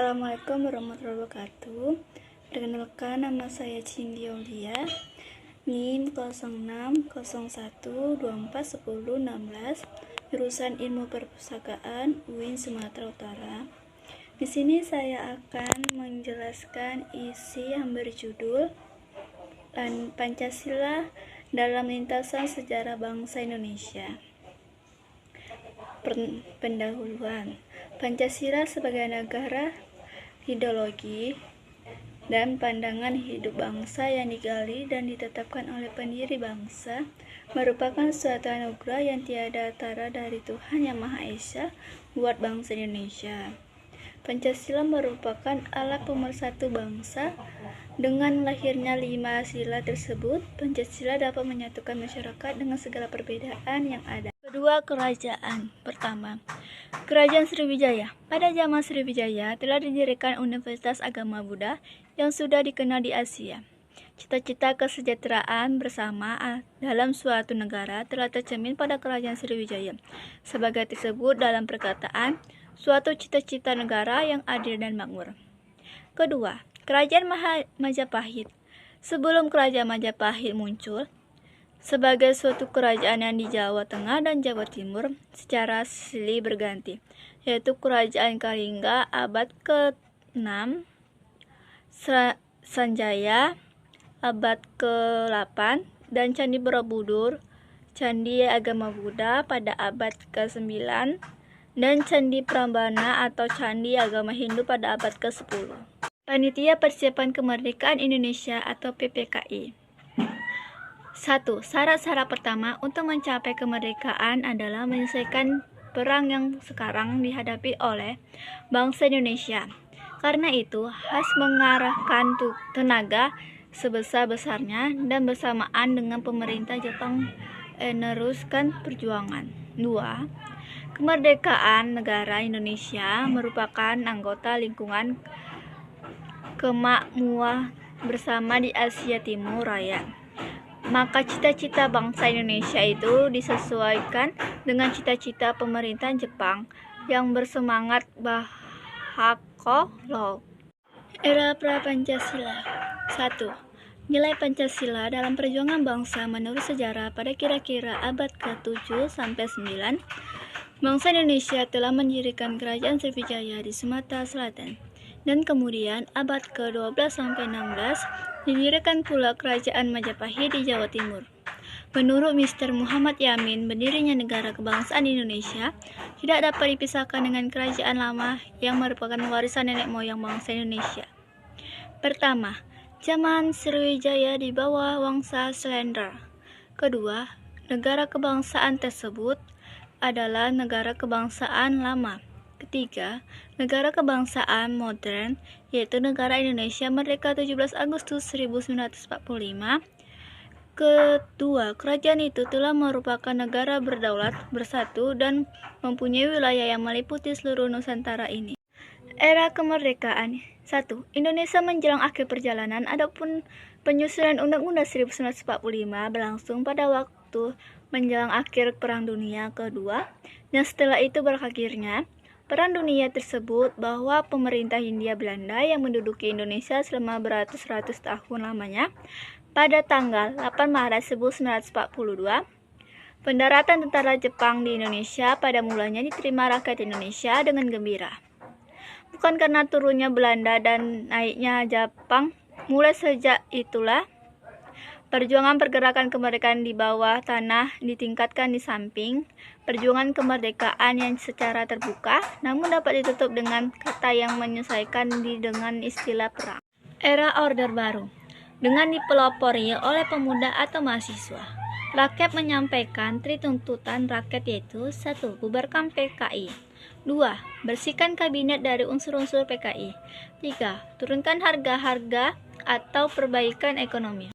Assalamualaikum warahmatullahi wabarakatuh. Perkenalkan, nama saya Cindy Aulia, NIM 0601241016, jurusan Ilmu Perpustakaan UIN Sumatera Utara. Di sini saya akan menjelaskan isi yang berjudul Pancasila dalam lintasan sejarah bangsa Indonesia. Pendahuluan. Pancasila sebagai negara, ideologi, dan pandangan hidup bangsa yang digali dan ditetapkan oleh pendiri bangsa merupakan suatu anugerah yang tiada tara dari Tuhan Yang Maha Esa buat bangsa Indonesia. Pancasila merupakan alat pemersatu bangsa. Dengan lahirnya 5 sila tersebut, Pancasila dapat menyatukan masyarakat dengan segala perbedaan yang ada. Kedua, kerajaan. Pertama, Kerajaan Sriwijaya. Pada zaman Sriwijaya telah didirikan Universitas Agama Buddha yang sudah dikenal di Asia. Cita-cita kesejahteraan bersama dalam suatu negara telah tercermin pada Kerajaan Sriwijaya. Sebagai tersebut dalam perkataan, suatu cita-cita negara yang adil dan makmur. Kedua, Kerajaan Majapahit. Sebelum Kerajaan Majapahit muncul sebagai suatu kerajaan yang di Jawa Tengah dan Jawa Timur secara silih berganti, yaitu Kerajaan Kalingga abad ke-6, Sanjaya abad ke-8, dan Candi Borobudur, Candi Agama Buddha pada abad ke-9, dan Candi Prambanan atau Candi Agama Hindu pada abad ke-10. Panitia Persiapan Kemerdekaan Indonesia atau PPKI. 1. Syarat-syarat pertama untuk mencapai kemerdekaan adalah menyelesaikan perang yang sekarang dihadapi oleh bangsa Indonesia. Karena itu, harus mengarahkan tenaga sebesar-besarnya dan bersamaan dengan pemerintah Jepang meneruskan perjuangan. 2. Kemerdekaan negara Indonesia merupakan anggota lingkungan kemakmuran bersama di Asia Timur Raya. Maka cita-cita bangsa Indonesia itu disesuaikan dengan cita-cita pemerintahan Jepang yang bersemangat Bahako-Law. Era pra-Pancasila. 1. Nilai Pancasila dalam perjuangan bangsa menurut sejarah pada kira-kira abad ke-7 sampai 9, bangsa Indonesia telah mendirikan Kerajaan Sriwijaya di Sumatera Selatan. Dan kemudian abad ke-12 sampai 16 didirikan pula Kerajaan Majapahit di Jawa Timur. Menurut Mr. Muhammad Yamin, berdirinya negara kebangsaan Indonesia tidak dapat dipisahkan dengan kerajaan lama yang merupakan warisan nenek moyang bangsa Indonesia. Pertama, zaman Sriwijaya di bawah Wangsa Selander. Kedua, negara kebangsaan tersebut adalah negara kebangsaan lama. Ketiga, negara kebangsaan modern, yaitu negara Indonesia merdeka 17 Agustus 1945. Kedua, kerajaan itu telah merupakan negara berdaulat, bersatu, dan mempunyai wilayah yang meliputi seluruh Nusantara ini. Era kemerdekaan. 1. Indonesia menjelang akhir perjalanan. Adapun penyusunan Undang-Undang 1945 berlangsung pada waktu menjelang akhir Perang Dunia Kedua, dan setelah itu berakhirnya Perang Dunia tersebut bahwa pemerintah Hindia Belanda yang menduduki Indonesia selama beratus-ratus tahun lamanya. Pada tanggal 8 Maret 1942, pendaratan tentara Jepang di Indonesia pada mulanya diterima rakyat Indonesia dengan gembira. Bukan karena turunnya Belanda dan naiknya Jepang, mulai sejak itulah perjuangan pergerakan kemerdekaan di bawah tanah ditingkatkan di samping perjuangan kemerdekaan yang secara terbuka, namun dapat ditutup dengan kata yang menyesuaikan dengan istilah perang. Era Orde Baru. Dengan dipelopori oleh pemuda atau mahasiswa, rakyat menyampaikan 3 tuntutan rakyat, yaitu 1. Bubarkan PKI. 2. Bersihkan kabinet dari unsur-unsur PKI. 3. Turunkan harga-harga atau perbaikan ekonomi.